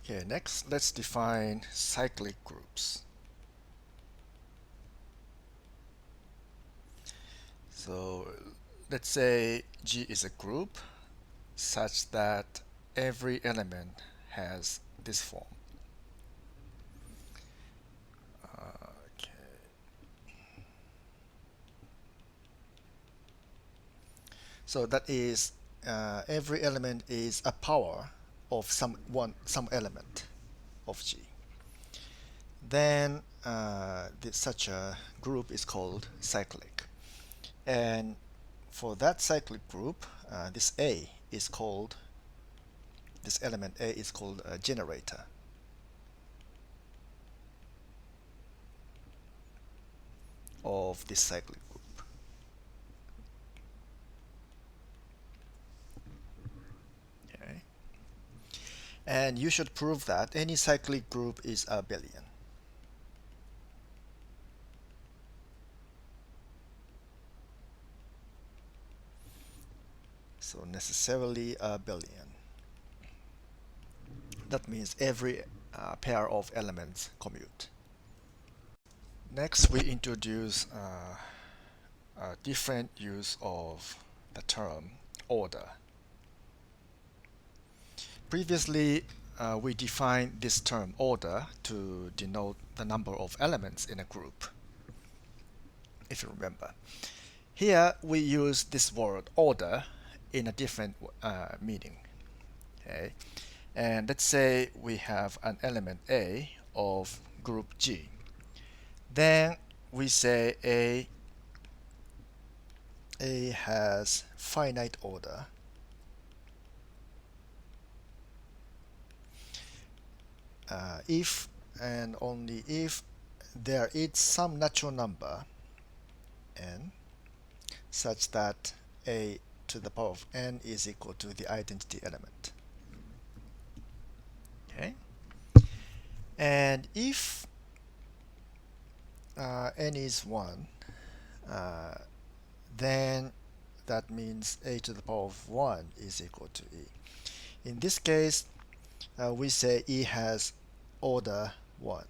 Okay, next let's define cyclic groups. So let's say G is a group such that every element has this form. Okay. So that is every element is a power of some element of G. Then such a group is called cyclic. And for that cyclic group, this element A is called a generator of this cyclic group. Okay. And you should prove that any cyclic group is abelian. So necessarily abelian. That means every pair of elements commute. Next, we introduce a different use of the term order. Previously, we defined this term order to denote the number of elements in a group, if you remember. Here, we use this word order in a different meaning. Okay? And let's say we have an element A of group G. Then we say A has finite order if and only if there is some natural number n such that A to the power of n is equal to the identity element. Okay? And if n is 1, uh, then that means A to the power of 1 is equal to E. In this case, we say E has order 1.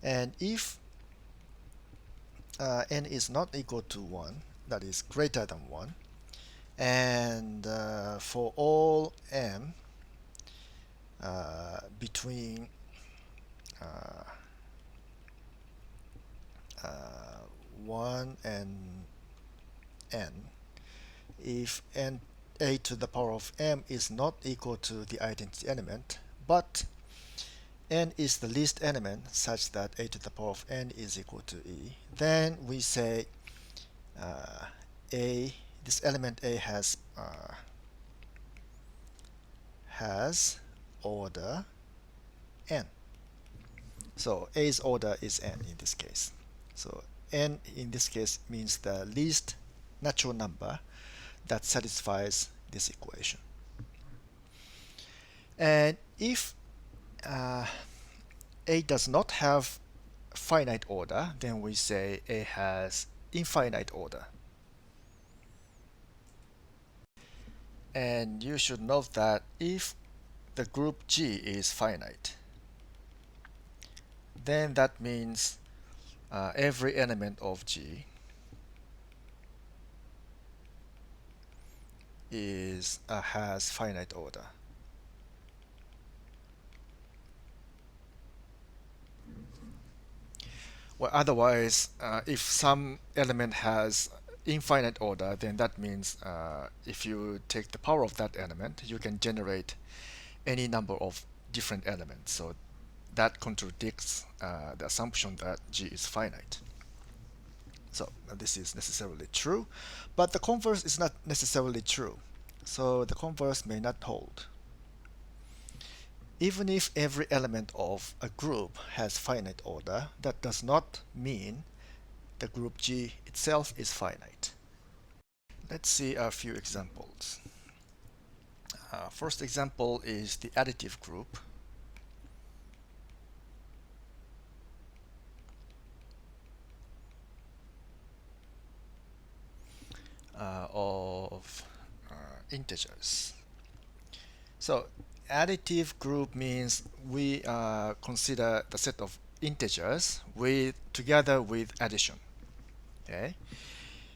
And if n is not equal to 1, that is greater than 1, and for all m between uh, 1 and n, if n A to the power of m is not equal to the identity element, but n is the least element such that A to the power of n is equal to E, then we say uh, this element A has order n. So A's order is n in this case. So n in this case means the least natural number that satisfies this equation. And if A does not have finite order, then we say A has infinite order. And you should note that if the group G is finite, then that means every element of G has finite order. Well, otherwise, if some element has infinite order, then that means if you take the power of that element, you can generate any number of different elements. So that contradicts the assumption that G is finite. So this is necessarily true, but the converse is not necessarily true. So the converse may not hold. Even if every element of a group has finite order, that does not mean the group G itself is finite. Let's see a few examples. First example is the additive group. Of integers. So additive group means we consider the set of integers with together with addition. Okay,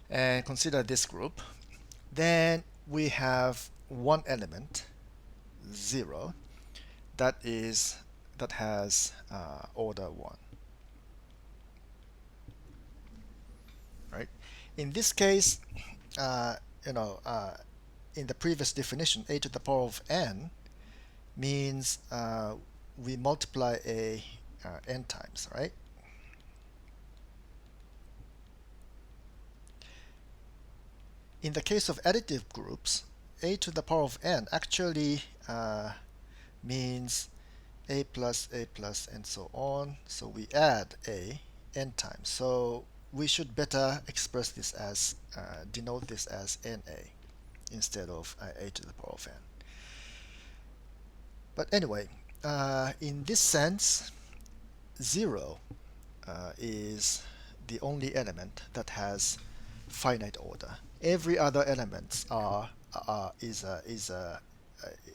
and consider this group. Then we have one element, 0, that has order 1. Right? In this case, uh, you know, in the previous definition, a to the power of n means we multiply a n times, right? In the case of additive groups, a to the power of n actually means a plus, and so on. So we add a n times. So we should better express this as, denote this as na instead of a to the power of n. But anyway, in this sense, 0 is the only element that has finite order. Every other element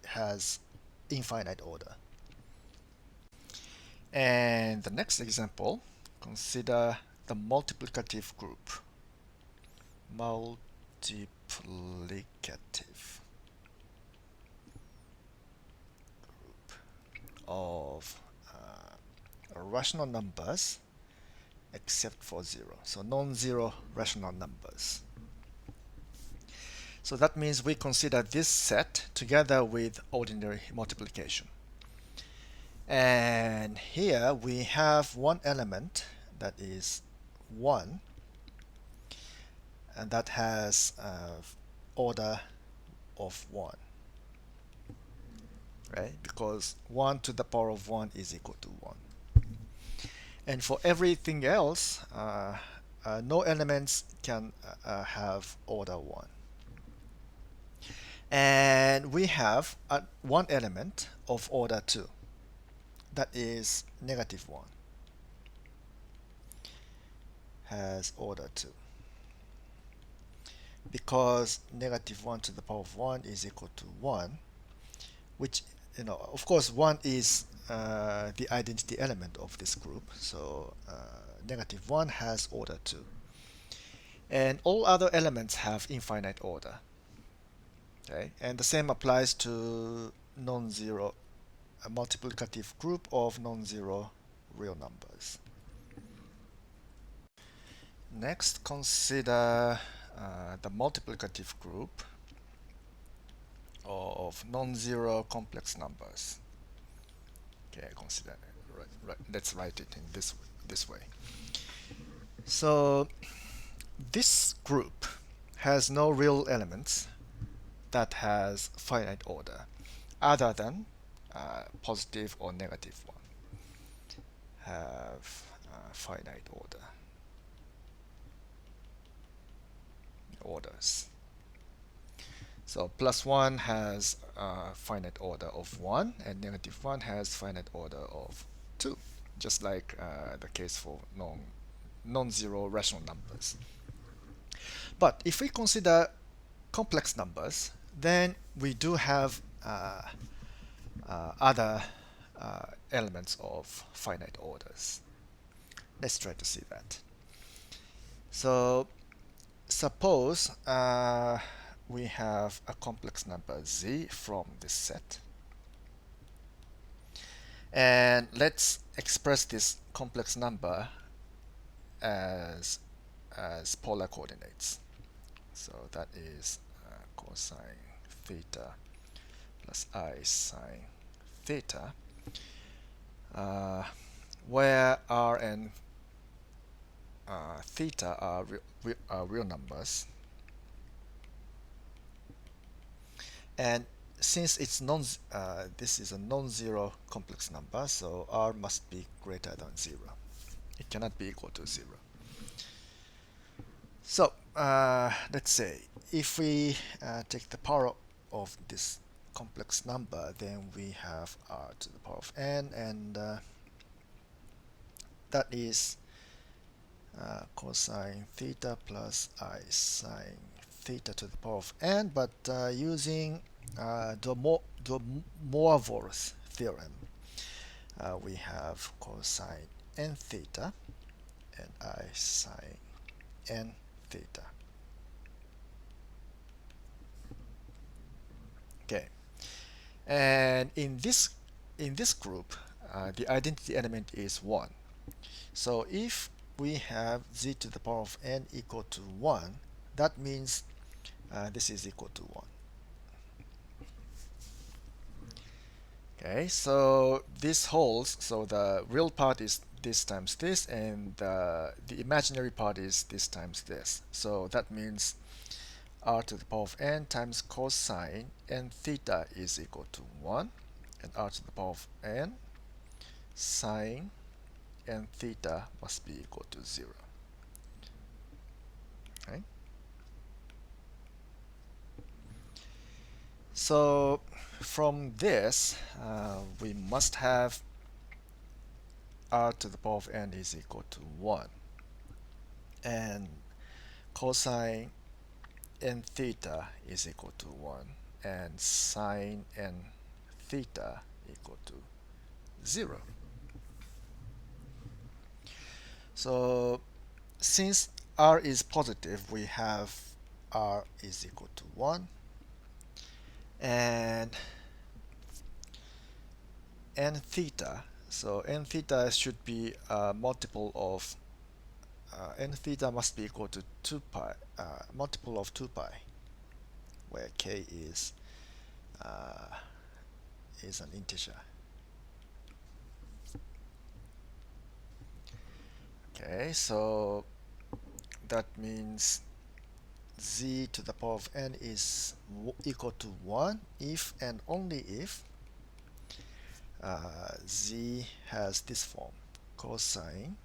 has infinite order. And the next example, consider the multiplicative group. Multiplicative group of rational numbers except for 0. So non-zero rational numbers. So that means we consider this set together with ordinary multiplication. And here we have one element that is 1, and that has order of 1, right? Because 1 to the power of 1 is equal to 1. And for everything else, no elements can have order 1. And we have one element of order 2, that is negative 1, has order 2. Because negative 1 to the power of 1 is equal to 1, which, of course, 1 is the identity element of this group. So negative 1 has order 2. And all other elements have infinite order. Okay? And the same applies to non-zero, a multiplicative group of non-zero real numbers. Next, consider the multiplicative group of non-zero complex numbers. Okay, consider right. Let's write it in this way. So this group has no real elements that has finite order, other than positive or negative 1 have finite orders. So plus 1 has finite order of 1, and negative 1 has finite order of 2, just like the case for non-zero rational numbers. But if we consider complex numbers, then we do have other elements of finite orders. Let's try to see that. So suppose we have a complex number z from this set. And let's express this complex number as polar coordinates. So that is cosine theta plus I sine theta, where r and theta are real numbers. And since this is a non-zero complex number, so r must be greater than 0. It cannot be equal to 0. So let's say if we take the power of this complex number, then we have r to the power of n, and that is cosine theta plus I sine theta to the power of n, but using the the Moivre's theorem, we have cosine n theta and I sine n theta. Okay, and in this group, the identity element is 1. So if we have z to the power of n equal to 1, that means this is equal to 1. Okay, so this holds, so the real part is this times this, and the imaginary part is this times this. So that means r to the power of n times cosine n theta is equal to 1, and r to the power of n sine n theta must be equal to 0. Okay? So from this, we must have r to the power of n is equal to 1, and cosine n theta is equal to 1, and sine n theta equal to 0. So since r is positive, we have r is equal to 1, and n theta, so n theta should be a multiple of n theta must be equal to 2 pi, multiple of 2 pi, where k uh, is an integer. Okay, so that means z to the power of n is equal to 1 if and only if z has this form, cosine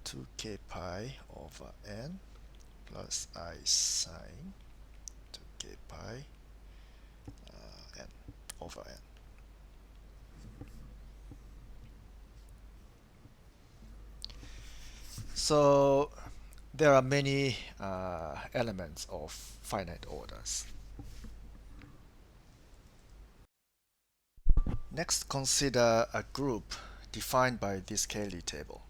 2k pi over n plus I sine 2k pi n over n. So there are many elements of finite orders. Next, consider a group defined by this Cayley table.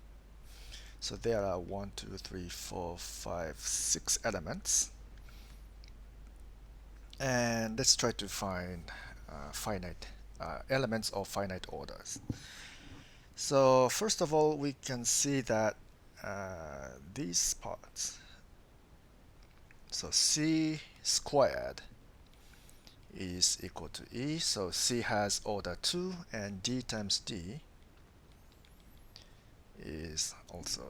So there are 1, 2, 3, 4, 5, 6 elements. And let's try to find finite elements of finite orders. So first of all, we can see that these parts, so c squared is equal to e, so c has order 2, and d times d is also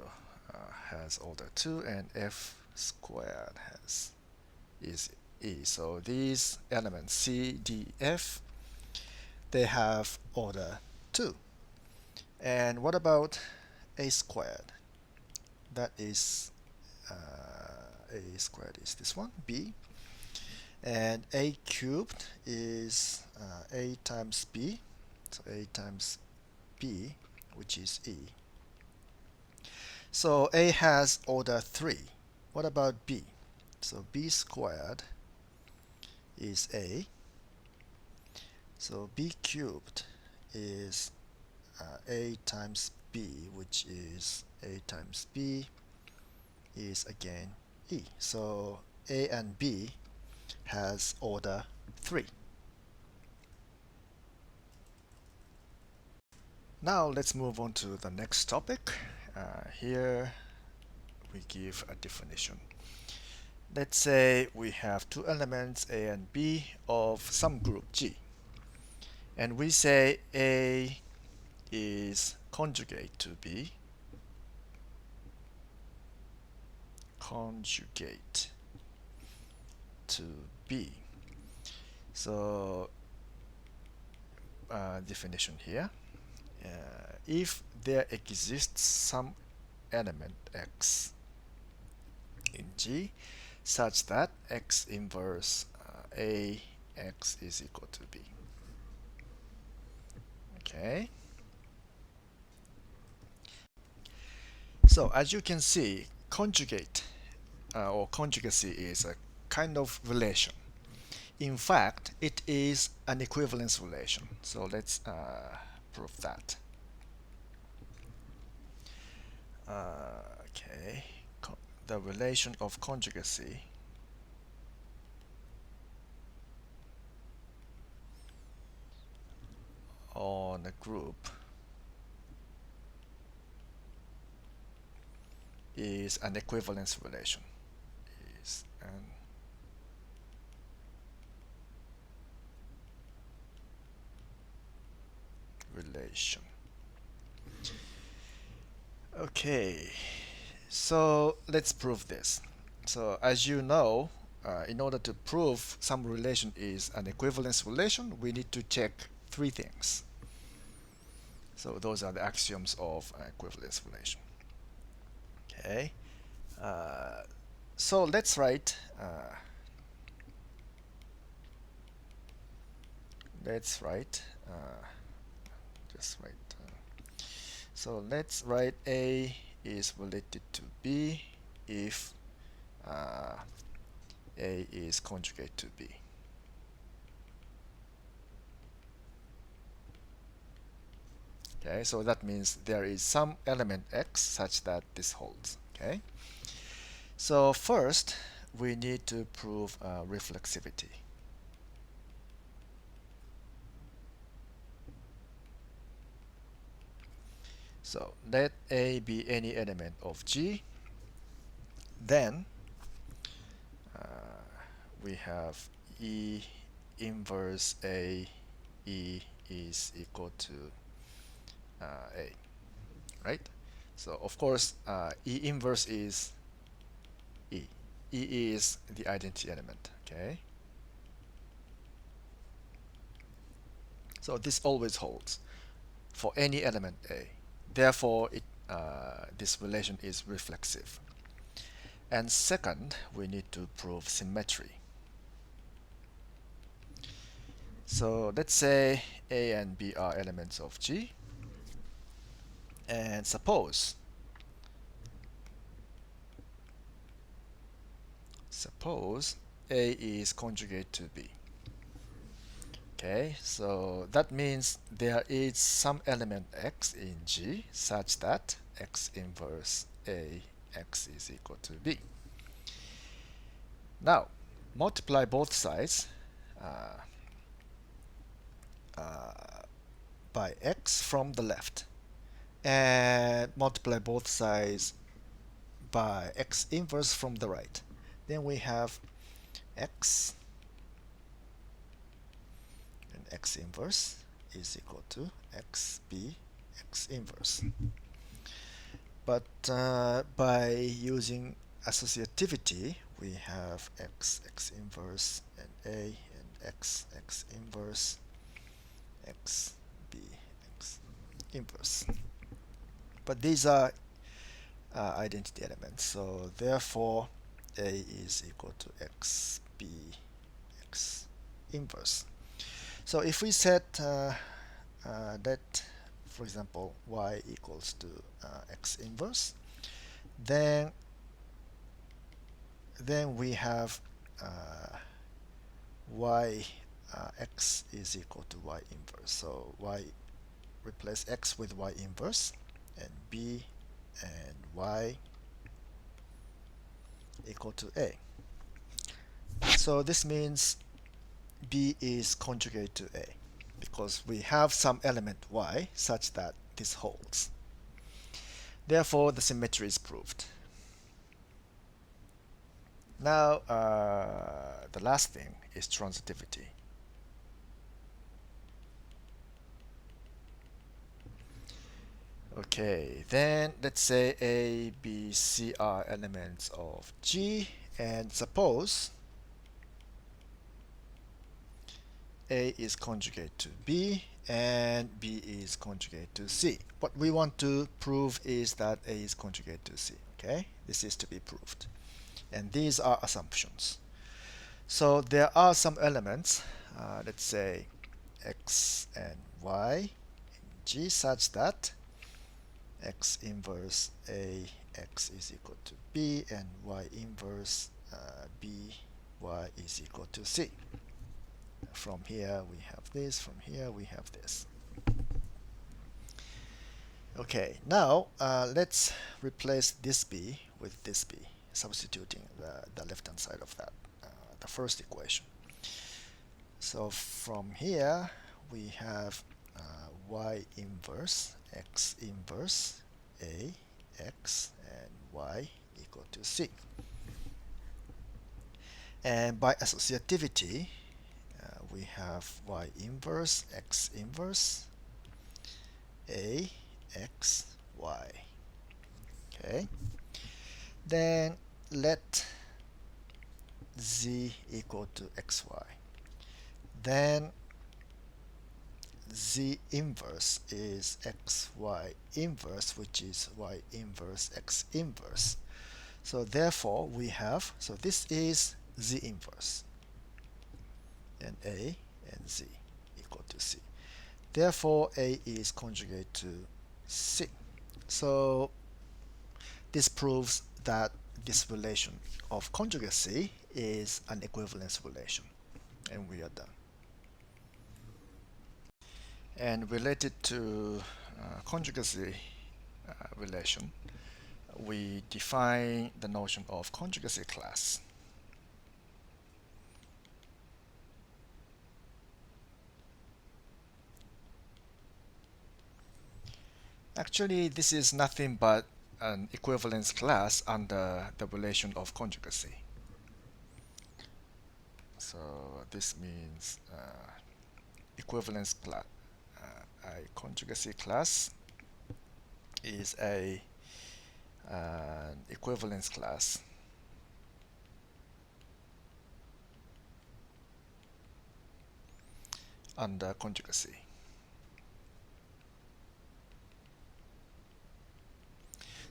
has order 2, and f squared is e. So these elements c, d, f, they have order 2. And what about a squared? That is a squared is this one, b, and a cubed is a times b, so a times b, which is e. So a has order 3. What about b? So b squared is a, so b cubed is a times b, which is a times b is again e. So a and b has order 3. Now let's move on to the next topic. Here we give a definition. Let's say we have two elements a and b of some group G, and we say a is conjugate to b, conjugate to b. So definition here, if there exists some element x in G such that x inverse a x is equal to b. Okay. So as you can see, conjugate or conjugacy is a kind of relation. in fact, it is an equivalence relation. So let's prove that. Okay, the relation of conjugacy on a group is an equivalence relation. Is an relation. Okay, so let's prove this. So as you know, in order to prove some relation is an equivalence relation, we need to check three things. So those are the axioms of equivalence relation. Okay, so let's write. Let's write. Just write. So let's write A is related to B if A is conjugate to B. Okay, so that means there is some element X such that this holds. Okay, so first we need to prove reflexivity. So let A be any element of G. Then we have E inverse A. E is equal to A, right? So of course E inverse is E. E is the identity element. Okay. So this always holds for any element A. Therefore, this relation is reflexive. And second, we need to prove symmetry. So let's say A and B are elements of G. And suppose A is conjugate to B. Okay, so that means there is some element X in G such that X inverse A X is equal to B. Now, multiply both sides by X from the left and multiply both sides by X inverse from the right. Then we have X and X inverse is equal to XB X inverse. But by using associativity, we have X inverse and A and X inverse X B X inverse. But these are identity elements, so therefore A is equal to X B X inverse. So if we set that, for example, y equals to X inverse, then we have y X is equal to y inverse. So y replace X with y inverse and B and y equal to A. So this means B is conjugate to A because we have some element y such that this holds. Therefore, the symmetry is proved. Now, the last thing is transitivity. Okay, then let's say A, B, C are elements of G, and suppose A is conjugate to B and B is conjugate to C. What we want to prove is that A is conjugate to C. Okay, this is to be proved. And these are assumptions. So there are some elements, let's say X and Y in G such that X inverse A X is equal to B and Y inverse B Y is equal to C. From here we have this, from here we have this. Okay, now let's replace this b with this b, substituting the left-hand side of that, the first equation. So from here we have y inverse x inverse a x and y equal to c. And by associativity, we have y inverse x inverse a x y. Okay. Then let z equal to xy. Then z inverse is xy inverse, which is y inverse x inverse. So therefore we have, so this is z inverse, and a and z equal to c. Therefore a is conjugate to c. So this proves that this relation of conjugacy is an equivalence relation, and we are done. And related to conjugacy relation, we define the notion of conjugacy class. Actually, this is nothing but an equivalence class under the relation of conjugacy. So this means equivalence class, a conjugacy class is an equivalence class under conjugacy.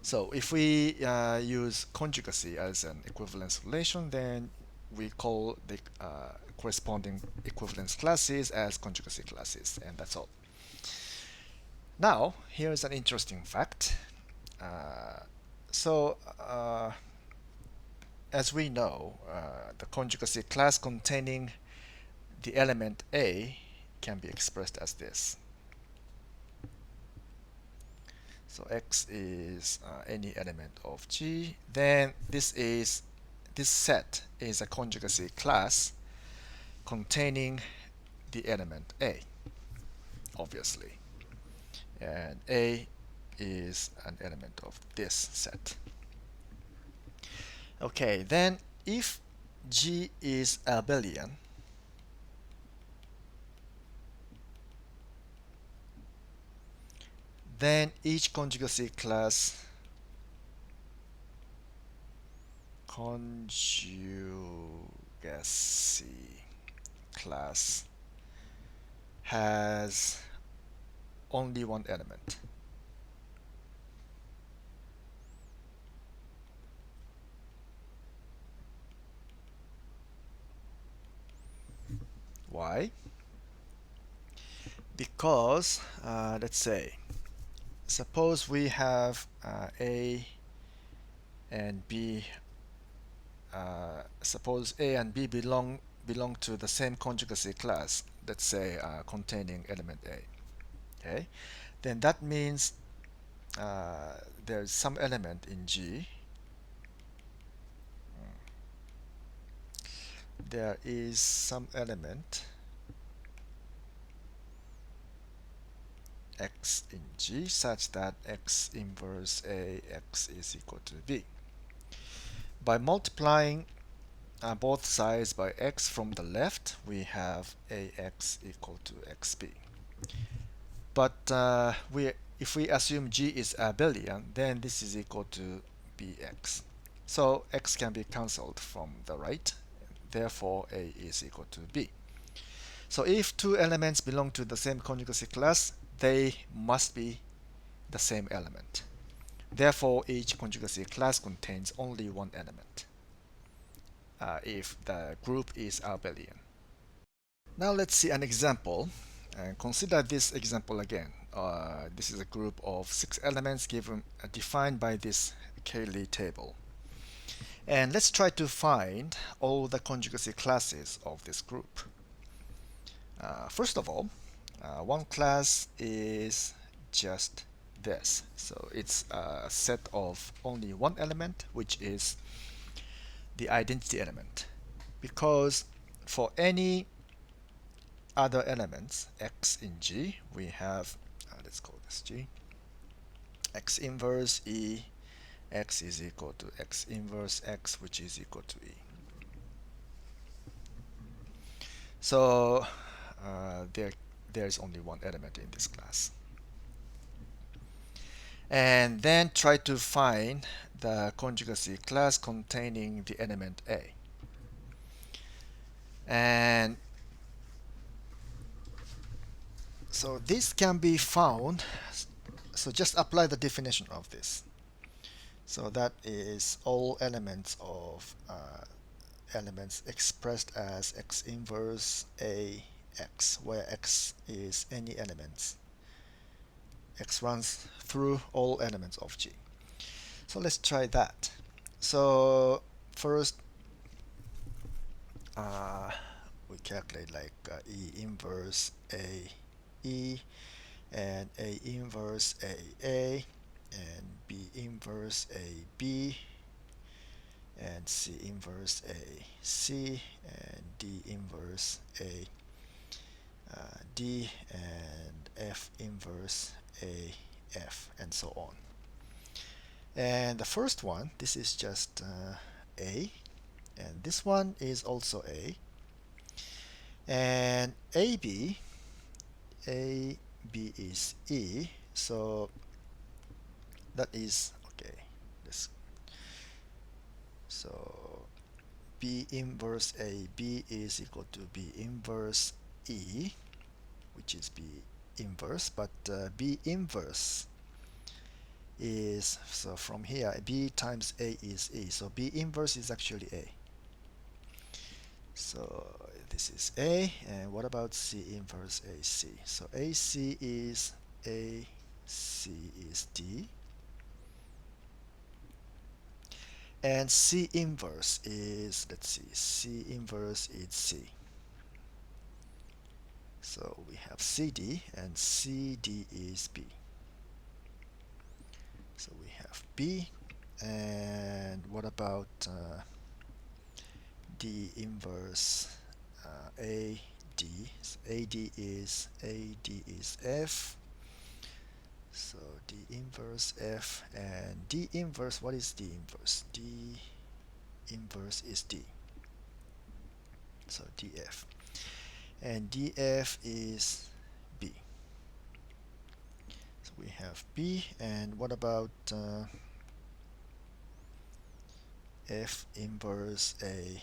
So if we use conjugacy as an equivalence relation, then we call the corresponding equivalence classes as conjugacy classes, and that's all. Now, here's an interesting fact. So, as we know, the conjugacy class containing the element A can be expressed as this. So X is any element of G. Then this set is a conjugacy class containing the element A, obviously. And A is an element of this set. Okay, then if G is abelian, then each conjugacy class has only one element. Why? Because let's say, suppose we have A and B. Suppose A and B belong to the same conjugacy class. Let's say containing element A. Okay, then that means there's some element in G. There is some element X in G such that X inverse A X is equal to B. By multiplying both sides by X from the left, we have AX equal to XB. But if we assume G is abelian, then this is equal to BX. So X can be cancelled from the right. Therefore, A is equal to B. So if two elements belong to the same conjugacy class, they must be the same element. Therefore, each conjugacy class contains only one element if the group is abelian. Now let's see an example, and consider this example again. This is a group of 6 elements defined by this Cayley table. And let's try to find all the conjugacy classes of this group. First of all, one class is just this. So it's a set of only one element, which is the identity element. Because for any other elements, x in G, we have, let's call this G, x inverse E, x is equal to x inverse x, which is equal to E. So there's only one element in this class. And then try to find the conjugacy class containing the element A. And so this can be found. So just apply the definition of this. So that is all elements of elements expressed as x inverse A x, where x is any elements. X runs through all elements of G. So let's try that. So first, we calculate like E inverse A E and A inverse A and B inverse A B and C inverse A C and D inverse A D and F inverse A F and so on. And the first one, this is just A, and this one is also A, and AB is E, so that is okay. This, so B inverse AB is equal to B inverse E, which is B inverse, but B inverse is, so from here B times A is E, so B inverse is actually A. So this is A, and what about C inverse AC? So AC is A, C is D, and C inverse is, let's see, C inverse is C. So we have CD, and CD is B. So we have B, and what about D inverse AD? So AD is F. So D inverse F, and D inverse, what is D inverse? D inverse is D. So DF. And DF is B. So we have B, and what about F inverse A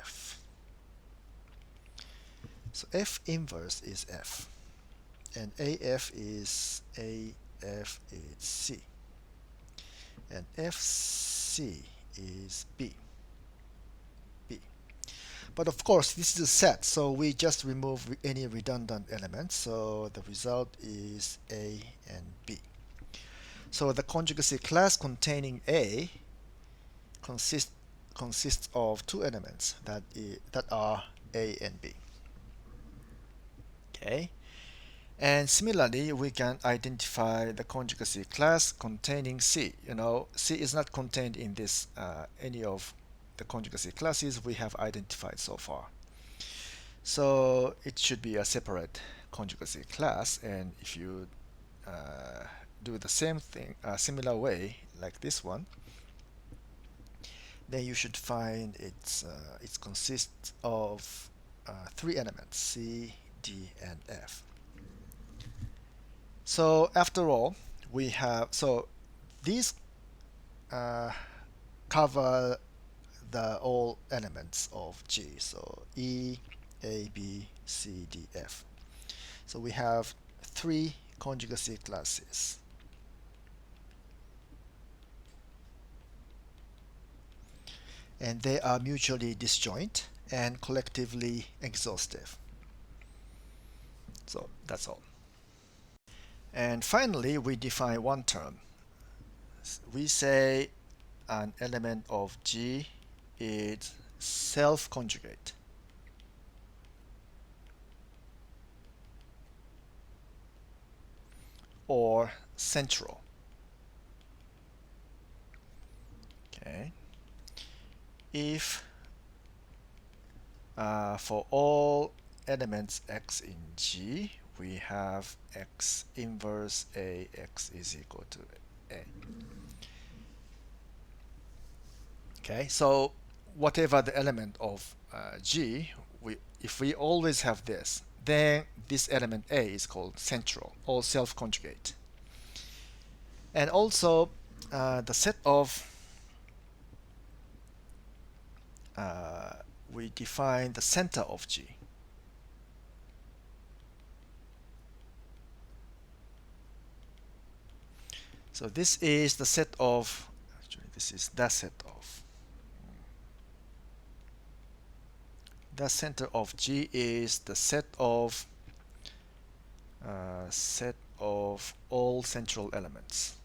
F? So F inverse is F, and AF is C, and FC is B. But of course, this is a set, so we just remove any redundant elements, so the result is A and B. So the conjugacy class containing A consists of two elements that are A and B. Okay. And similarly, we can identify the conjugacy class containing C. C is not contained in this any of the conjugacy classes we have identified so far. So it should be a separate conjugacy class, and if you do the same thing, similar way like this one, then you should find it consists of three elements, C, D, and F. So after all, we have, so these cover the all elements of G, so E, A, B, C, D, F. So we have three conjugacy classes. And they are mutually disjoint and collectively exhaustive. So that's all. And finally, we define one term. We say an element of G is self-conjugate. or central. Okay. If for all elements x in G, we have x inverse A, x is equal to A. Okay, so whatever the element of G, if we always have this, then this element A is called central or self-conjugate. And also the set of, we define the center of G. So this is the set of, actually this is the set of, the center of G is the set of all central elements.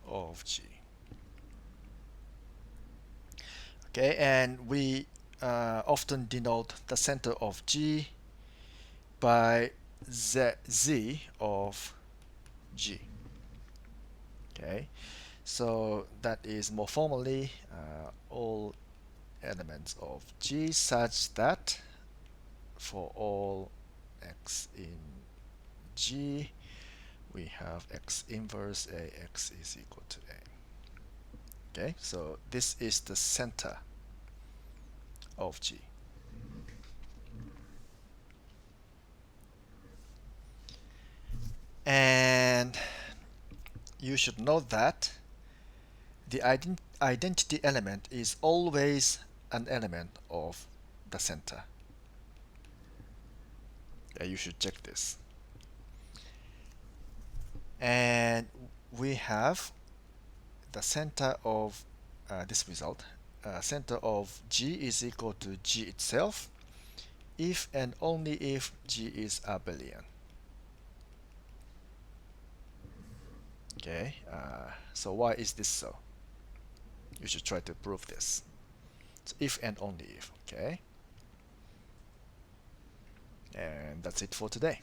Of G. Okay, and we often denote the center of G by Z of G. Okay, so that is more formally all elements of G such that for all x in G we have x inverse A, x is equal to A. Okay, so this is the center of G. And you should know that the identity element is always an element of the center. Yeah, you should check this. And we have the center of this result. Center of G is equal to G itself if and only if G is abelian. Okay, so why is this so? You should try to prove this. So if and only if, okay? And that's it for today.